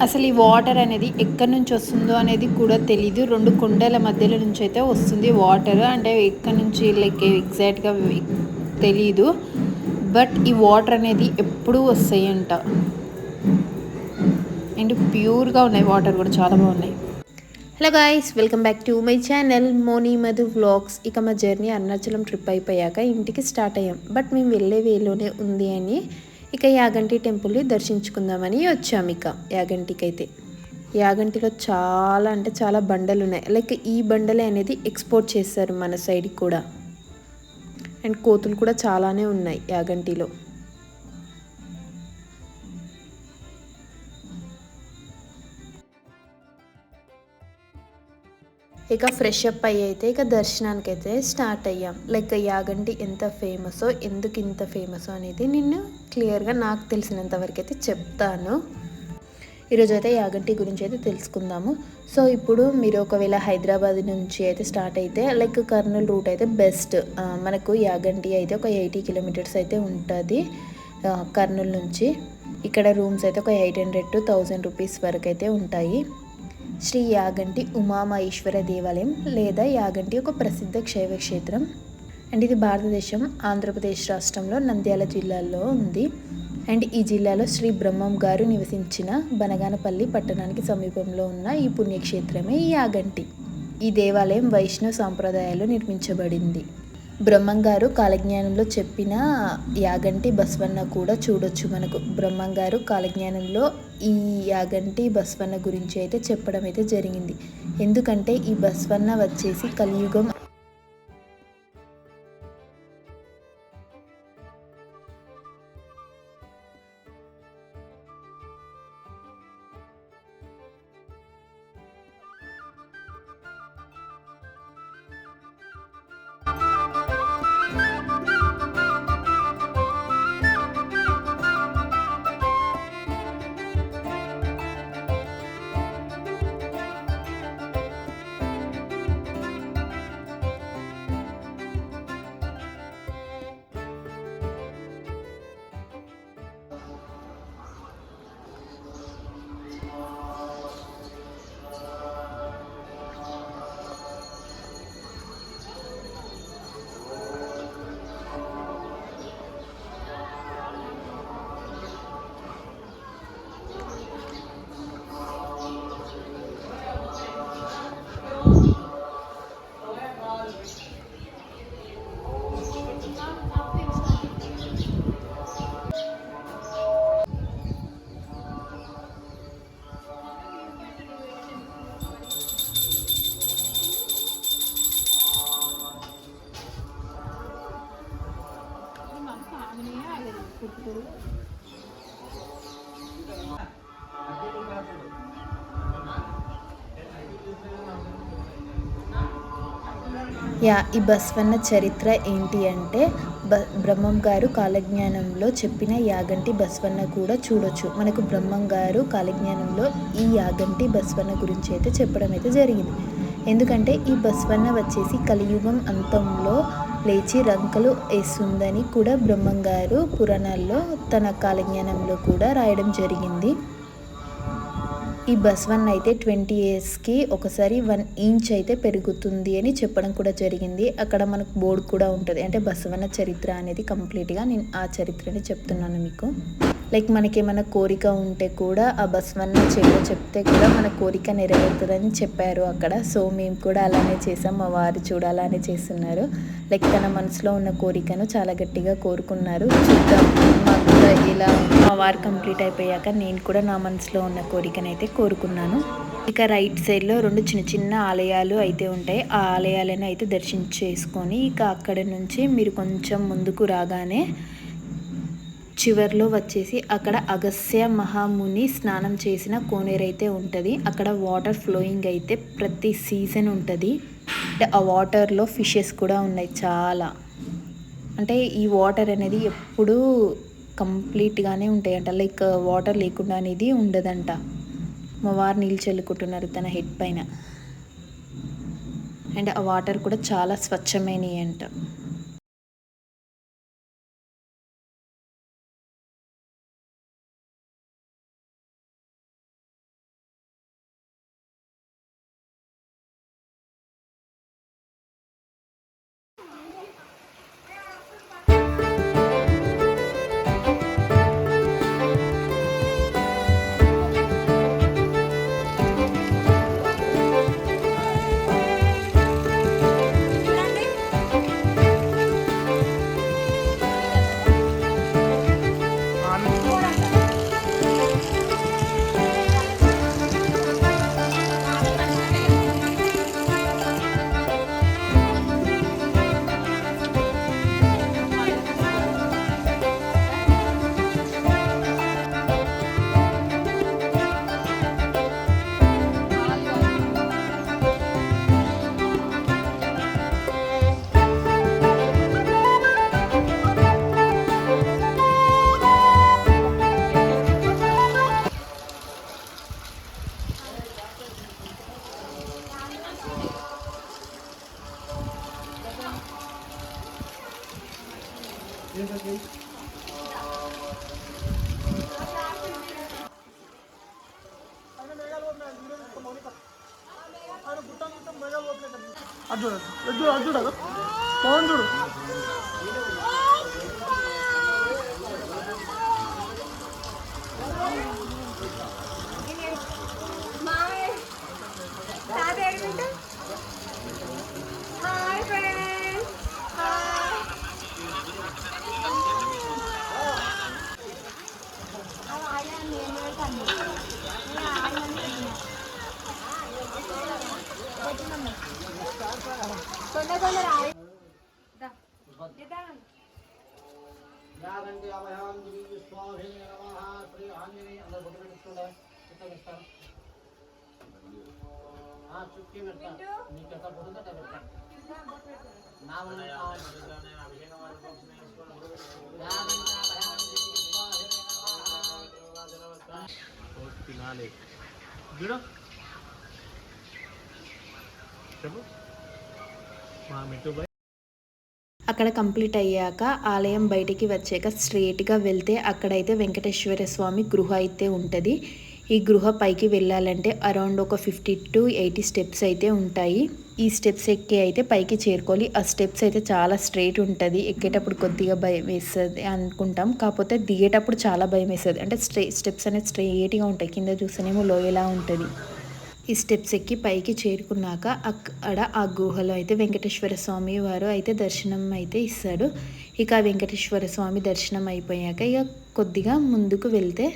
అసలు ఈ వాటర్ అనేది ఎక్కడి నుంచి వస్తుందో అనేది కూడా తెలీదు. 2 కొండల మధ్యలో నుంచి అయితే వస్తుంది వాటర్. అంటే ఎక్కడి నుంచి లైక్ ఎగ్జాక్ట్‌గా తెలీదు. బట్ ఈ వాటర్ అనేది ఎప్పుడూ వస్తాయంట. అండ్ ప్యూర్‌గా ఉన్నాయి వాటర్ కూడా చాలా బాగున్నాయి. Hello guys, welcome back to my channel Moni Madhu vlogs. ఇక మా జర్నీ అరుణాచలం ట్రిప్ అయిపోయాక ఇంటికి స్టార్ట్ అయ్యాం. బట్ మేము వెళ్ళే వేలోనే ఉంది అని ఇక యాగంటి టెంపుల్ని దర్శించుకుందామని వచ్చాము. ఇక యాగంటికి అయితే యాగంటిలో చాలా అంటే చాలా బండలు ఉన్నాయి. లైక్ ఈ బండలే అనేది ఎక్స్పోర్ట్ చేస్తారు మన సైడ్కి కూడా. అండ్ కోతులు కూడా చాలానే ఉన్నాయి యాగంటిలో. ఇక ఫ్రెష్ అప్ అయ్యి అయితే ఇక దర్శనానికి అయితే స్టార్ట్ అయ్యాం. లైక్ యాగంటి ఎంత ఫేమసో, ఎందుకు ఇంత ఫేమసో అనేది నేను క్లియర్గా నాకు తెలిసినంత వరకు అయితే చెప్తాను. ఈరోజు అయితే యాగంటి గురించి అయితే తెలుసుకుందాము. సో ఇప్పుడు మీరు ఒకవేళ హైదరాబాద్ నుంచి అయితే స్టార్ట్ అయితే లైక్ కర్నూలు రూట్ అయితే బెస్ట్. మనకు యాగంటి అయితే ఒక 80 కిలోమీటర్స్ అయితే ఉంటుంది కర్నూలు నుంచి. ఇక్కడ రూమ్స్ అయితే ఒక 800 to 1000 రూపీస్ వరకు అయితే ఉంటాయి. శ్రీ యాగంటి ఉమామహేశ్వర దేవాలయం లేదా యాగంటి ఒక ప్రసిద్ధ శైవ క్షేత్రం. అండ్ ఇది భారతదేశం ఆంధ్రప్రదేశ్ రాష్ట్రంలో నంద్యాల జిల్లాలో ఉంది. అండ్ ఈ జిల్లాలో శ్రీ బ్రహ్మం గారు నివసించిన బనగానపల్లి పట్టణానికి సమీపంలో ఉన్న ఈ పుణ్యక్షేత్రమే ఈ యాగంటి. ఈ దేవాలయం వైష్ణవ సాంప్రదాయాల్లో నిర్మించబడింది. బ్రహ్మంగారు కాలజ్ఞానంలో చెప్పిన యాగంటి బసవన్న కూడా చూడొచ్చు. మనకు బ్రహ్మంగారు కాలజ్ఞానంలో ఈ యాగంటి బసవన్న గురించి అయితే చెప్పడం అయితే జరిగింది. ఎందుకంటే ఈ బసవన్న వచ్చేసి కలియుగం ఈ బసవన్న చరిత్ర ఏంటి అంటే బ్రహ్మం గారు కాలజ్ఞానంలో చెప్పిన యాగంటి బసవన్న కూడా చూడొచ్చు. మనకు బ్రహ్మం గారు కాలజ్ఞానంలో ఈ యాగంటి బసవన్న గురించి అయితే చెప్పడం అయితే జరిగింది. ఎందుకంటే ఈ బసవన్న వచ్చేసి కలియుగం అంతంలో లేచి రంకలు వేస్తుందని కూడా బ్రహ్మం గారు పురాణాల్లో తన కాలజ్ఞానంలో కూడా రాయడం జరిగింది. ఈ బసవన్న అయితే 20 yearsకి ఒకసారి 1 inch అయితే పెరుగుతుంది అని చెప్పడం కూడా జరిగింది. అక్కడ మనకు బోర్డు కూడా ఉంటుంది. అంటే బసవన్న చరిత్ర అనేది కంప్లీట్గా నేను ఆ చరిత్రని చెప్తున్నాను మీకు. లైక్ మనకేమైనా కోరిక ఉంటే కూడా ఆ బసవన్న చెప్తే కూడా మన కోరిక నెరవేరుతుందని చెప్పారు అక్కడ. సో మేము కూడా అలానే చేసాం. మా వారు చూడాలనే చేస్తున్నారు. లైక్ తన మనసులో ఉన్న కోరికను చాలా గట్టిగా కోరుకున్నారు. చూద్దాం మాకు కూడా ఇలా మా వారు కంప్లీట్ అయిపోయాక నేను కూడా నా మనసులో ఉన్న కోరికనైతే కోరుకున్నాను. ఇక రైట్ సైడ్లో 2 చిన్న చిన్న ఆలయాలు అయితే ఉంటాయి. ఆ ఆలయాలను అయితే దర్శించేసుకొని ఇక అక్కడ నుంచి మీరు కొంచెం ముందుకు రాగానే చివర్లో వచ్చేసి అక్కడ అగస్త్య మహాముని స్నానం చేసిన కోనేరు అయితే ఉంటుంది. అక్కడ వాటర్ ఫ్లోయింగ్ అయితే ప్రతి సీజన్ ఉంటుంది. అంటే ఆ వాటర్లో ఫిషెస్ కూడా ఉన్నాయి చాలా. అంటే ఈ వాటర్ అనేది ఎప్పుడూ కంప్లీట్గానే ఉంటాయంట. లైక్ వాటర్ లేకుండా అనేది ఉండదంట. మా వారు నీళ్ళు చల్లుకుంటున్నారు తన హెడ్ పైన. అండ్ ఆ వాటర్ కూడా చాలా స్వచ్ఛమైనవి అంట. చూడు పవన్ చూడు. యాగంటి అభయాంజలి స్వామి నమః శ్రీ ఆంజనేయ అందరూ బొట్టు పెట్టుకోండి. చిత్తగిస్తాను చుట్టి పెడతా నీకు ఎట్లా పొడుందో అట్లా పెడతా. నామం అభిషేకం తినాలి చూడు చెప్పు మా మిట్టు. అక్కడ కంప్లీట్ అయ్యాక ఆలయం బయటికి వచ్చాక స్ట్రేట్గా వెళ్తే అక్కడైతే వెంకటేశ్వర స్వామి గృహ అయితే ఉంటుంది. ఈ గృహ పైకి వెళ్ళాలంటే అరౌండ్ ఒక 50 to 80 స్టెప్స్ అయితే ఉంటాయి. ఈ స్టెప్స్ ఎక్కి అయితే పైకి చేరుకోవాలి. ఆ స్టెప్స్ అయితే చాలా స్ట్రేట్ ఉంటుంది. ఎక్కేటప్పుడు కొద్దిగా భయం వేస్తుంది అనుకుంటాం, కాకపోతే దిగేటప్పుడు చాలా భయం వేస్తుంది. అంటే స్టెప్స్ అనేది స్ట్రేట్గా ఉంటాయి, కింద చూస్తేనేమో లోయలా ఉంటుంది. ఈ స్టెప్స్ ఎక్కి పైకి చేరుకున్నాక అక్కడ ఆ గుహలో అయితే వెంకటేశ్వర స్వామి వారు అయితే దర్శనం అయితే ఇస్తాడు. ఇక వెంకటేశ్వర స్వామి దర్శనం అయిపోయాక ఇక కొద్దిగా ముందుకు వెళ్తే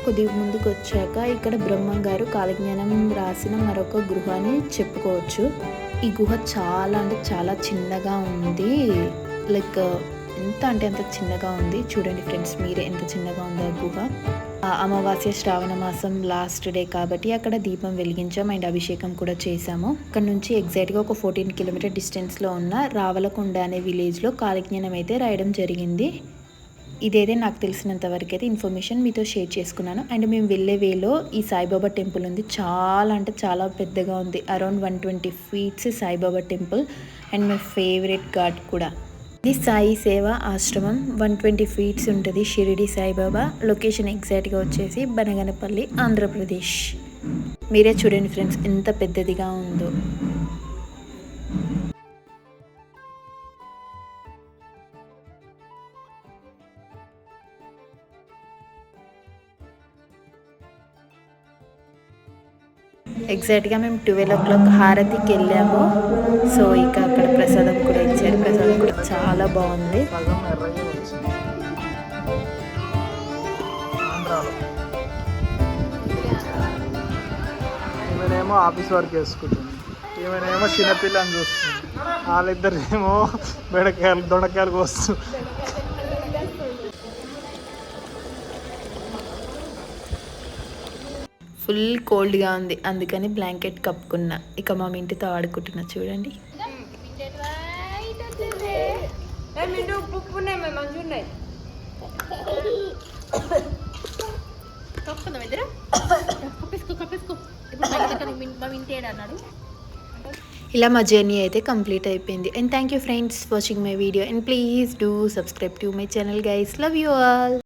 కొద్దిగా ముందుకు వచ్చాక ఇక్కడ బ్రహ్మంగారు కాలజ్ఞానం రాసిన మరొక గుహని చెప్పుకోవచ్చు. ఈ గుహ చాలా అంటే చాలా చిన్నగా ఉంది. లైక్ ఎంత అంటే అంత చిన్నగా ఉంది. చూడండి ఫ్రెండ్స్, మీరే ఎంత చిన్నగా ఉందో ఆ గుహ. అమావాస్య శ్రావణ మాసం లాస్ట్ డే కాబట్టి అక్కడ దీపం వెలిగించాం అండ్ అభిషేకం కూడా చేశాము. అక్కడ నుంచి ఎగ్జాక్ట్గా ఒక 14 కిలోమీటర్ డిస్టెన్స్లో ఉన్న రావలకొండ అనే విలేజ్లో కాలజ్ఞానం అయితే రాయడం జరిగింది. ఇదైతే నాకు తెలిసినంత వరకు అయితే ఇన్ఫర్మేషన్ మీతో షేర్ చేసుకున్నాను. అండ్ మేము వెళ్ళే వేలో ఈ సాయిబాబా టెంపుల్ ఉంది. చాలా అంటే చాలా పెద్దగా ఉంది. Around 120 feet Saibaba temple and my favourite ghat కూడా. ఇది సాయి సేవ ఆశ్రమం. 120 feet ఉంటుంది. షిరిడి సాయిబాబా. లొకేషన్ ఎగ్జాక్ట్గా వచ్చేసి బనగనపల్లి, ఆంధ్రప్రదేశ్. మీరే చూడండి ఫ్రెండ్స్ ఎంత పెద్దదిగా ఉందో. ఎగ్జాక్ట్గా మేము 12 o'clock హారతికి వెళ్ళాము. సో ఇక అక్కడ ప్రసాదం కూడా ఇచ్చారు. ప్రసాదం కూడా చాలా బాగుంది. ఈమెనేమో ఆఫీస్ వర్క్ వేసుకుంటుంది, ఈమెనేమో చిన్నపిల్లని చూస్తుంది. వాళ్ళిద్దరేమో బెండకాయలు దొండకాయలు కోస్తూ. ఫుల్ కోల్డ్గా ఉంది, అందుకని బ్లాంకెట్ కప్పుకున్నా. ఇక మా ఇంటితో ఆడుకుంటున్నా చూడండి. ఇలా మా జర్నీ అయితే కంప్లీట్ అయిపోయింది. And thank you friends watching my video and please do subscribe to my channel guys. Love you all.